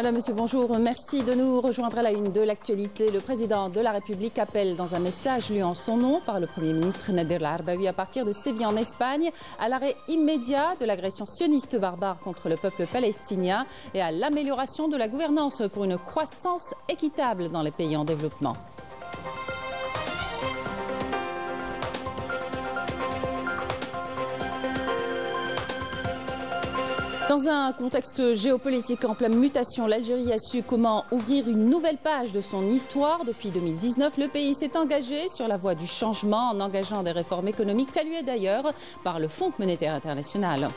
Madame, Monsieur, bonjour. Merci de nous rejoindre à la une de l'actualité. Le président de la République appelle dans un message lu en son nom par le Premier ministre Nader El-Arbaoui à partir de Séville en Espagne à l'arrêt immédiat de l'agression sioniste barbare contre le peuple palestinien et à l'amélioration de la gouvernance pour une croissance équitable dans les pays en développement. Dans un contexte géopolitique en pleine mutation, l'Algérie a su comment ouvrir une nouvelle page de son histoire. Depuis 2019, le pays s'est engagé sur la voie du changement en engageant des réformes économiques, saluées d'ailleurs par le Fonds monétaire international.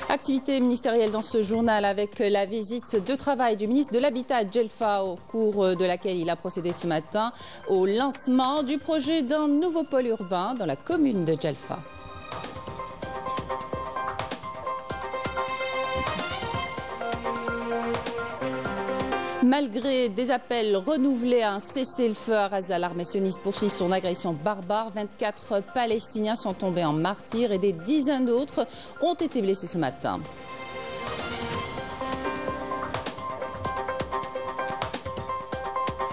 Activité ministérielle dans ce journal avec la visite de travail du ministre de l'Habitat à Djelfa, au cours de laquelle il a procédé ce matin au lancement du projet d'un nouveau pôle urbain dans la commune de Djelfa. Malgré des appels renouvelés à un cessez-le-feu à Gaza, l'armée sioniste poursuit son agression barbare. 24 Palestiniens sont tombés en martyrs et des dizaines d'autres ont été blessés ce matin.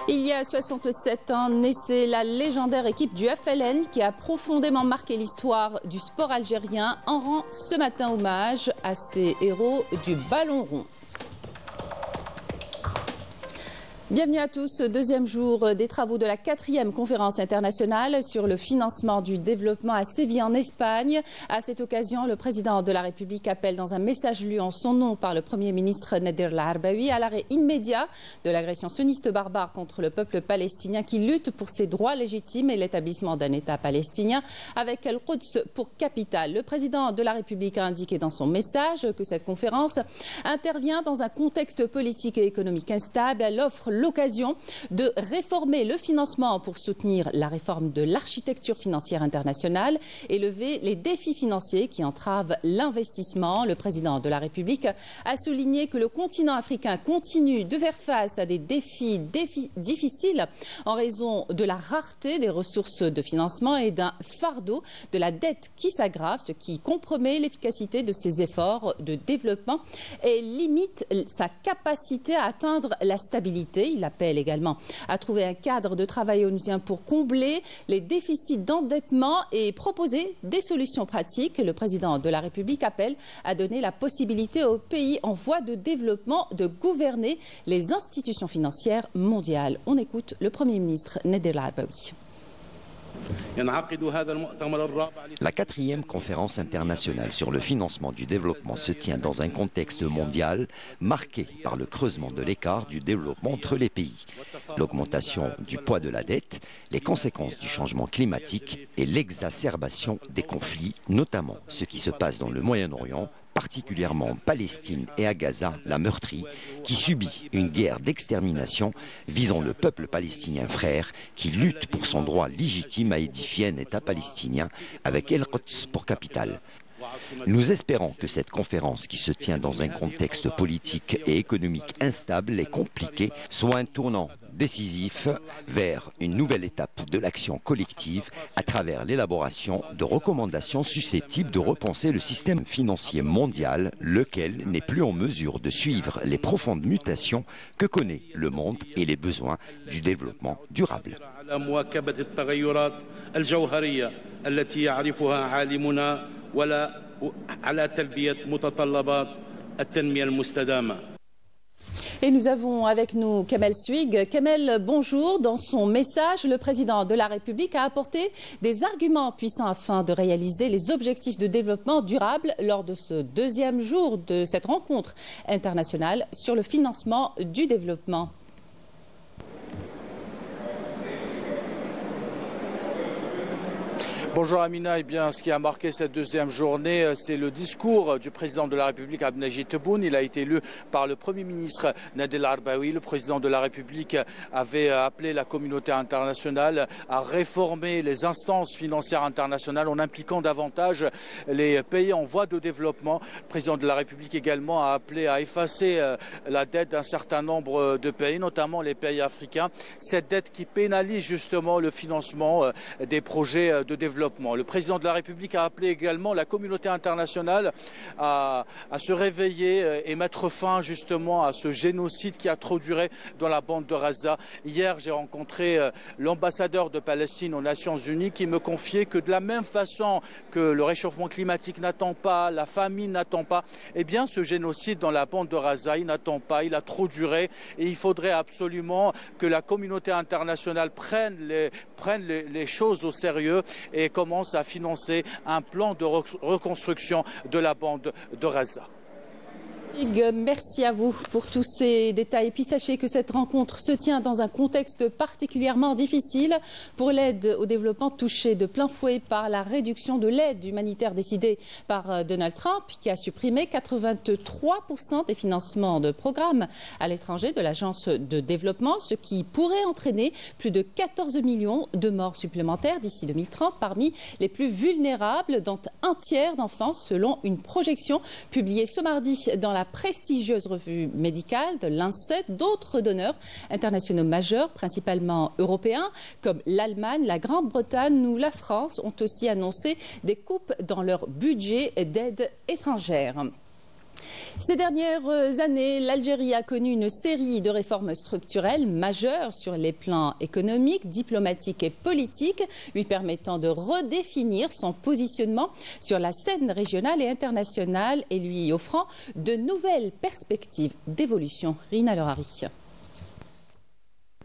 Il y a 67 ans, naissait la légendaire équipe du FLN qui a profondément marqué l'histoire du sport algérien en rend ce matin hommage à ces héros du ballon rond. Bienvenue à tous. Deuxième jour des travaux de la 4e conférence internationale sur le financement du développement à Séville en Espagne. À cette occasion, le président de la République appelle dans un message lu en son nom par le Premier ministre Nader El-Arbaoui à l'arrêt immédiat de l'agression sioniste barbare contre le peuple palestinien qui lutte pour ses droits légitimes et l'établissement d'un État palestinien avec El-Quds pour capitale. Le président de la République a indiqué dans son message que cette conférence intervient dans un contexte politique et économique instable. Elle offre l'occasion de réformer le financement pour soutenir la réforme de l'architecture financière internationale et lever les défis financiers qui entravent l'investissement. Le président de la République a souligné que le continent africain continue de faire face à des défis difficiles en raison de la rareté des ressources de financement et d'un fardeau de la dette qui s'aggrave, ce qui compromet l'efficacité de ses efforts de développement et limite sa capacité à atteindre la stabilité. Il appelle également à trouver un cadre de travail onusien pour combler les déficits d'endettement et proposer des solutions pratiques. Le président de la République appelle à donner la possibilité aux pays en voie de développement de gouverner les institutions financières mondiales. On écoute le Premier ministre Nader El-Arbaoui. La 4e conférence internationale sur le financement du développement se tient dans un contexte mondial marqué par le creusement de l'écart du développement entre les pays, l'augmentation du poids de la dette, les conséquences du changement climatique et l'exacerbation des conflits, notamment ce qui se passe dans le Moyen-Orient, particulièrement en Palestine et à Gaza, la meurtrie, qui subit une guerre d'extermination visant le peuple palestinien frère qui lutte pour son droit légitime à édifier un État palestinien avec El-Quds pour capitale. Nous espérons que cette conférence, qui se tient dans un contexte politique et économique instable et compliqué, soit un tournant décisif vers une nouvelle étape de l'action collective à travers l'élaboration de recommandations susceptibles de repenser le système financier mondial, lequel n'est plus en mesure de suivre les profondes mutations que connaît le monde et les besoins du développement durable. Et nous avons avec nous Kamel Swig. Kamel, bonjour. Dans son message, le président de la République a apporté des arguments puissants afin de réaliser les objectifs de développement durable lors de ce deuxième jour de cette rencontre internationale sur le financement du développement. Bonjour Amina, eh bien, ce qui a marqué cette deuxième journée, c'est le discours du président de la République, Abdelmajid Tebboune. Il a été élu par le Premier ministre Nader El-Arbaoui. Le président de la République avait appelé la communauté internationale à réformer les instances financières internationales en impliquant davantage les pays en voie de développement. Le président de la République également a appelé à effacer la dette d'un certain nombre de pays, notamment les pays africains. Cette dette qui pénalise justement le financement des projets de développement développement. Le président de la République a appelé également la communauté internationale à se réveiller et mettre fin justement à ce génocide qui a trop duré dans la bande de Gaza. Hier, j'ai rencontré l'ambassadeur de Palestine aux Nations Unies qui me confiait que de la même façon que le réchauffement climatique n'attend pas, la famine n'attend pas, eh bien ce génocide dans la bande de Gaza, il n'attend pas, il a trop duré et il faudrait absolument que la communauté internationale prenne les choses au sérieux et commence à financer un plan de reconstruction de la bande de Gaza. Merci à vous pour tous ces détails. Et puis sachez que cette rencontre se tient dans un contexte particulièrement difficile pour l'aide au développement touchée de plein fouet par la réduction de l'aide humanitaire décidée par Donald Trump, qui a supprimé 83% des financements de programmes à l'étranger de l'Agence de développement, ce qui pourrait entraîner plus de 14 millions de morts supplémentaires d'ici 2030 parmi les plus vulnérables, dont un tiers d'enfants, selon une projection publiée ce mardi dans la prestigieuse revue médicale de Lancet. D'autres donneurs internationaux majeurs, principalement européens, comme l'Allemagne, la Grande-Bretagne ou la France, ont aussi annoncé des coupes dans leur budget d'aide étrangère. Ces dernières années, l'Algérie a connu une série de réformes structurelles majeures sur les plans économiques, diplomatiques et politiques, lui permettant de redéfinir son positionnement sur la scène régionale et internationale et lui offrant de nouvelles perspectives d'évolution. Rina Lerari.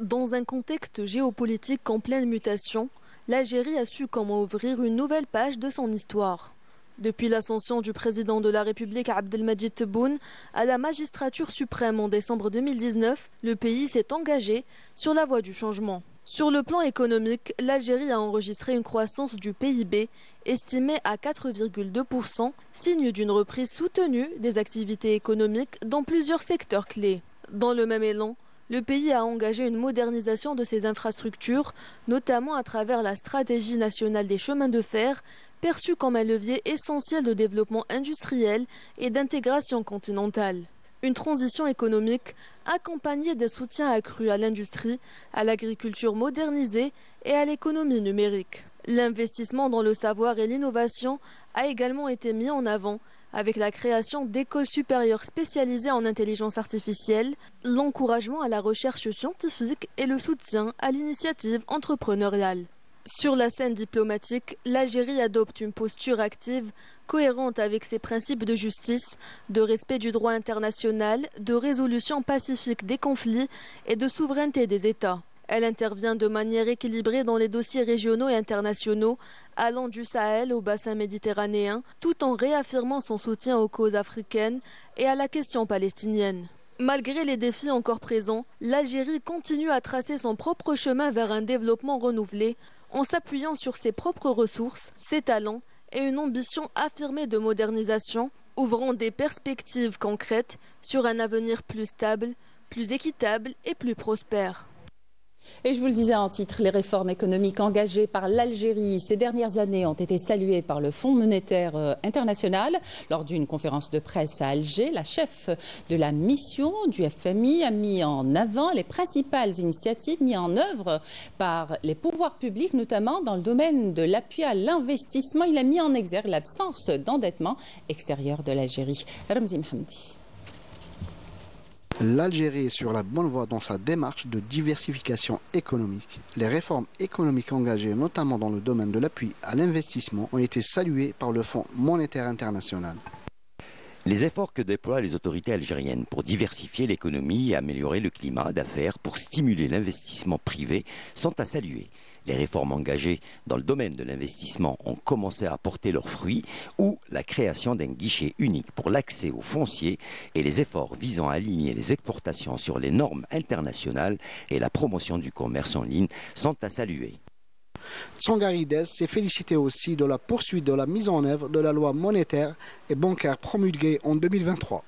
Dans un contexte géopolitique en pleine mutation, l'Algérie a su comment ouvrir une nouvelle page de son histoire. Depuis l'ascension du président de la République Abdelmadjid Tebboune à la magistrature suprême en décembre 2019, le pays s'est engagé sur la voie du changement. Sur le plan économique, l'Algérie a enregistré une croissance du PIB estimée à 4,2%, signe d'une reprise soutenue des activités économiques dans plusieurs secteurs clés. Dans le même élan, le pays a engagé une modernisation de ses infrastructures, notamment à travers la stratégie nationale des chemins de fer, perçue comme un levier essentiel de développement industriel et d'intégration continentale. Une transition économique accompagnée des soutiens accrus à l'industrie, à l'agriculture modernisée et à l'économie numérique. L'investissement dans le savoir et l'innovation a également été mis en avant avec la création d'écoles supérieures spécialisées en intelligence artificielle, l'encouragement à la recherche scientifique et le soutien à l'initiative entrepreneuriale. Sur la scène diplomatique, l'Algérie adopte une posture active, cohérente avec ses principes de justice, de respect du droit international, de résolution pacifique des conflits et de souveraineté des États. Elle intervient de manière équilibrée dans les dossiers régionaux et internationaux, allant du Sahel au bassin méditerranéen, tout en réaffirmant son soutien aux causes africaines et à la question palestinienne. Malgré les défis encore présents, l'Algérie continue à tracer son propre chemin vers un développement renouvelé, en s'appuyant sur ses propres ressources, ses talents et une ambition affirmée de modernisation, ouvrant des perspectives concrètes sur un avenir plus stable, plus équitable et plus prospère. Et je vous le disais en titre, les réformes économiques engagées par l'Algérie ces dernières années ont été saluées par le Fonds monétaire international. Lors d'une conférence de presse à Alger, la chef de la mission du FMI a mis en avant les principales initiatives mises en œuvre par les pouvoirs publics, notamment dans le domaine de l'appui à l'investissement. Il a mis en exergue l'absence d'endettement extérieur de l'Algérie. Ramzi Mohamedi. L'Algérie est sur la bonne voie dans sa démarche de diversification économique. Les réformes économiques engagées, notamment dans le domaine de l'appui à l'investissement, ont été saluées par le Fonds monétaire international. Les efforts que déploient les autorités algériennes pour diversifier l'économie et améliorer le climat d'affaires pour stimuler l'investissement privé sont à saluer. Les réformes engagées dans le domaine de l'investissement ont commencé à porter leurs fruits, ou la création d'un guichet unique pour l'accès aux fonciers et les efforts visant à aligner les exportations sur les normes internationales et la promotion du commerce en ligne sont à saluer. Tsangarides s'est félicité aussi de la poursuite de la mise en œuvre de la loi monétaire et bancaire promulguée en 2023.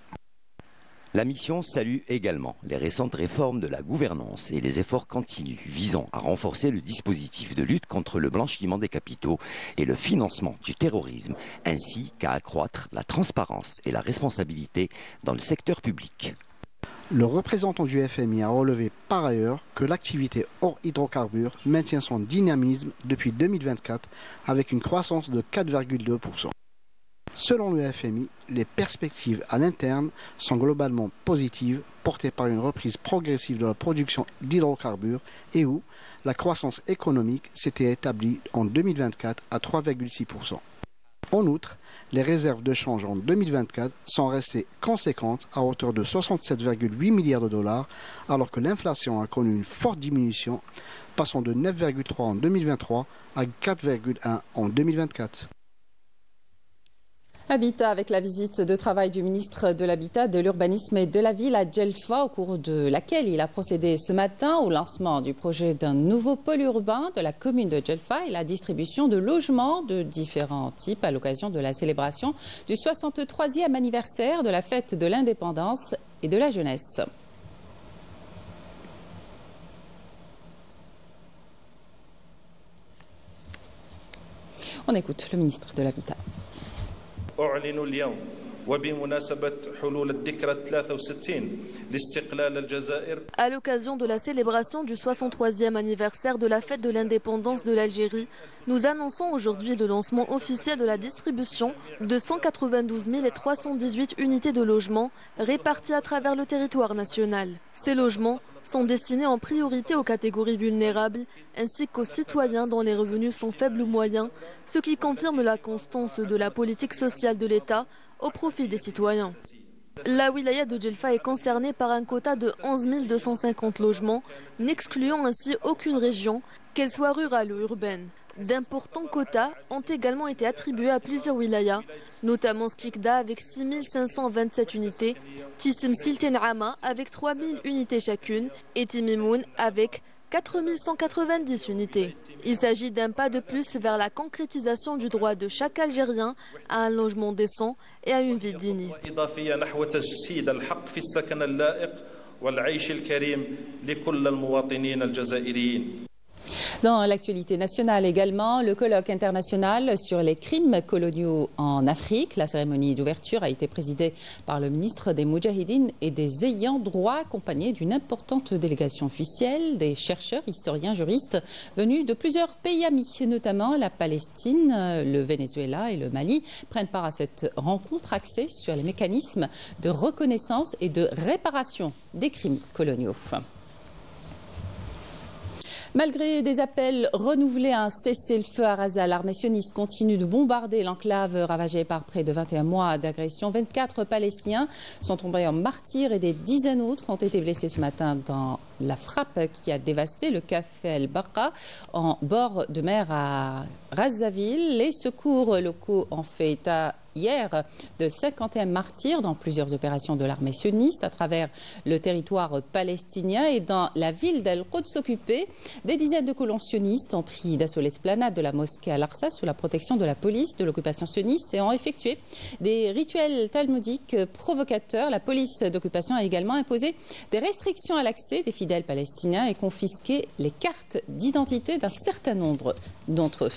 La mission salue également les récentes réformes de la gouvernance et les efforts continus visant à renforcer le dispositif de lutte contre le blanchiment des capitaux et le financement du terrorisme, ainsi qu'à accroître la transparence et la responsabilité dans le secteur public. Le représentant du FMI a relevé par ailleurs que l'activité hors hydrocarbures maintient son dynamisme depuis 2024 avec une croissance de 4,2%. Selon le FMI, les perspectives à l'interne sont globalement positives, portées par une reprise progressive de la production d'hydrocarbures et où la croissance économique s'était établie en 2024 à 3,6%. En outre, les réserves de change en 2024 sont restées conséquentes à hauteur de 67,8 milliards de dollars, alors que l'inflation a connu une forte diminution, passant de 9,3 en 2023 à 4,1 en 2024. Habitat avec la visite de travail du ministre de l'Habitat, de l'Urbanisme et de la Ville à Djelfa, au cours de laquelle il a procédé ce matin au lancement du projet d'un nouveau pôle urbain de la commune de Djelfa et la distribution de logements de différents types à l'occasion de la célébration du 63e anniversaire de la fête de l'indépendance et de la jeunesse. On écoute le ministre de l'Habitat. أعلن اليوم وبمناسبة حلول الذكرى 63 لاستقلال الجزائر. À l'occasion de la célébration du 63e anniversaire de la fête de l'indépendance de l'Algérie, nous annonçons aujourd'hui le lancement officiel de la distribution de 192 318 unités de logement réparties à travers le territoire national. Ces logements sont destinés en priorité aux catégories vulnérables ainsi qu'aux citoyens dont les revenus sont faibles ou moyens, ce qui confirme la constance de la politique sociale de l'État au profit des citoyens. La wilaya de Djelfa est concernée par un quota de 11 250 logements, n'excluant ainsi aucune région, qu'elle soit rurale ou urbaine. D'importants quotas ont également été attribués à plusieurs wilayas, notamment Skikda avec 6 527 unités, Tissim Silten Ama avec 3 000 unités chacune et Timimoun avec 4 190 unités. Il s'agit d'un pas de plus vers la concrétisation du droit de chaque Algérien à un logement décent et à une vie digne. Dans l'actualité nationale également, le colloque international sur les crimes coloniaux en Afrique. La cérémonie d'ouverture a été présidée par le ministre des Moudjahidines et des ayants droit, accompagné d'une importante délégation officielle, des chercheurs, historiens, juristes venus de plusieurs pays amis, notamment la Palestine, le Venezuela et le Mali, prennent part à cette rencontre axée sur les mécanismes de reconnaissance et de réparation des crimes coloniaux. Malgré des appels renouvelés à un cessez-le-feu à Gaza, l'armée sioniste continue de bombarder l'enclave ravagée par près de 21 mois d'agression. 24 Palestiniens sont tombés en martyrs et des dizaines d'autres ont été blessés ce matin dans la frappe qui a dévasté le café El Barqa en bord de mer à Razaville. Les secours locaux ont fait état hier de 51 martyrs dans plusieurs opérations de l'armée sioniste à travers le territoire palestinien et dans la ville d'Al-Quds occupée. Des dizaines de colons sionistes ont pris d'assaut l'esplanade de la mosquée Al-Aqsa sous la protection de la police de l'occupation sioniste et ont effectué des rituels talmudiques provocateurs. La police d'occupation a également imposé des restrictions à l'accès des fidèles palestiniens et confisqué les cartes d'identité d'un certain nombre d'entre eux.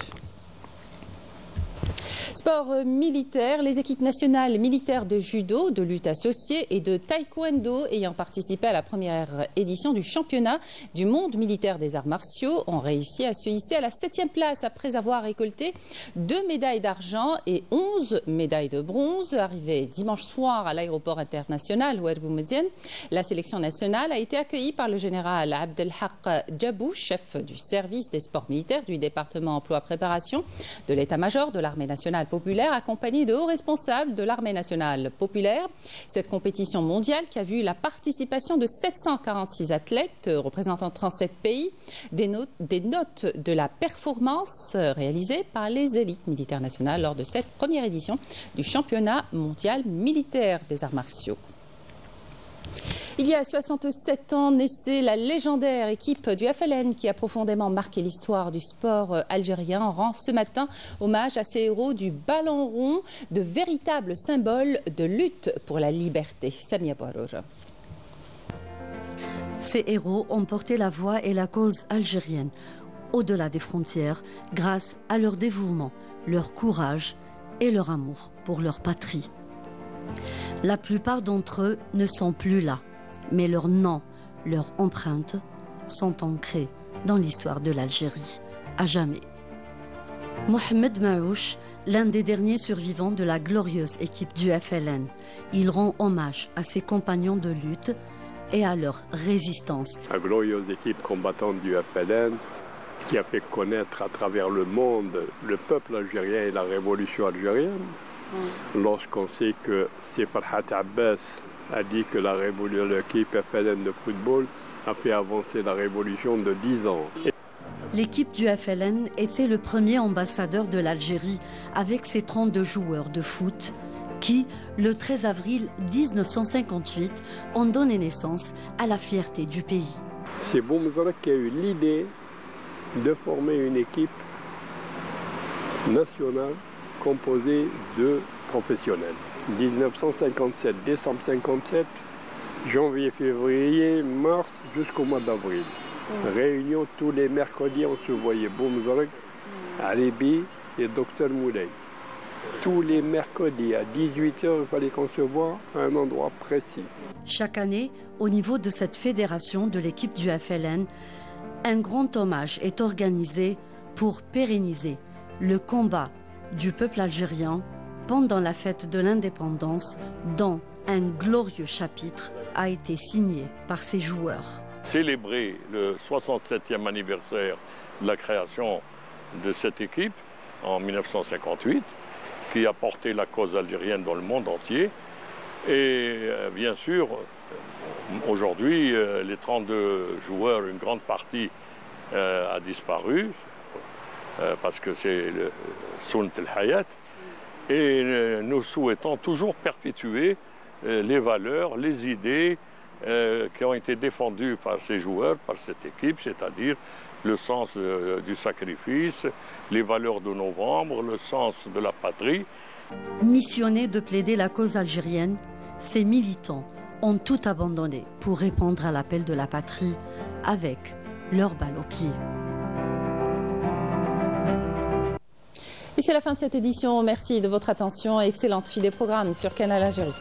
Sport militaire, les équipes nationales militaires de judo, de lutte associée et de taekwondo ayant participé à la première édition du championnat du monde militaire des arts martiaux ont réussi à se hisser à la 7e place après avoir récolté 2 médailles d'argent et 11 médailles de bronze. Arrivée dimanche soir à l'aéroport international Oued Boumediene, la sélection nationale a été accueillie par le général Abdelhak Djabou, chef du service des sports militaires du département emploi-préparation de l'état-major de l'armée nationale populaire, accompagné de hauts responsables de l'armée nationale populaire. Cette compétition mondiale qui a vu la participation de 746 athlètes représentant 37 pays, des notes de la performance réalisées par les élites militaires nationales lors de cette première édition du championnat mondial militaire des arts martiaux. Il y a 67 ans naissait la légendaire équipe du FLN qui a profondément marqué l'histoire du sport algérien. On rend ce matin hommage à ces héros du ballon rond, de véritables symboles de lutte pour la liberté. Samia Bouarour. Ces héros ont porté la voix et la cause algérienne au-delà des frontières grâce à leur dévouement, leur courage et leur amour pour leur patrie. La plupart d'entre eux ne sont plus là. mais leur nom, leur empreinte sont ancrés dans l'histoire de l'Algérie, à jamais. Mohamed Maouch, l'un des derniers survivants de la glorieuse équipe du FLN, il rend hommage à ses compagnons de lutte et à leur résistance. La glorieuse équipe combattante du FLN qui a fait connaître à travers le monde le peuple algérien et la révolution algérienne. Lorsqu'on sait que c'est Farhat Abbas a dit que l'équipe FLN de football a fait avancer la révolution de 10 ans. L'équipe du FLN était le premier ambassadeur de l'Algérie avec ses 32 joueurs de foot qui, le 13 avril 1958, ont donné naissance à la fierté du pays. C'est Boumezrek qui a eu l'idée de former une équipe nationale composée de professionnels. 1957, décembre 57, janvier, février, mars, jusqu'au mois d'avril. Réunion tous les mercredis, on se voyait Boumezrek, Alibi et Dr Moulay. Tous les mercredis à 18h, il fallait qu'on se voit à un endroit précis. Chaque année, au niveau de cette fédération de l'équipe du FLN, un grand hommage est organisé pour pérenniser le combat du peuple algérien pendant la fête de l'indépendance, dont un glorieux chapitre a été signé par ses joueurs. Célébrer le 67e anniversaire de la création de cette équipe en 1958, qui a porté la cause algérienne dans le monde entier. Et bien sûr, aujourd'hui, les 32 joueurs, une grande partie a disparu, parce que c'est le Sunnat al-Hayat. Et nous souhaitons toujours perpétuer les valeurs, les idées qui ont été défendues par ces joueurs, par cette équipe, c'est-à-dire le sens du sacrifice, les valeurs de novembre, le sens de la patrie. Missionnés de plaider la cause algérienne, ces militants ont tout abandonné pour répondre à l'appel de la patrie avec leurs balles aux pieds. Et c'est la fin de cette édition. Merci de votre attention et excellente suite des programmes sur Canal Algérie.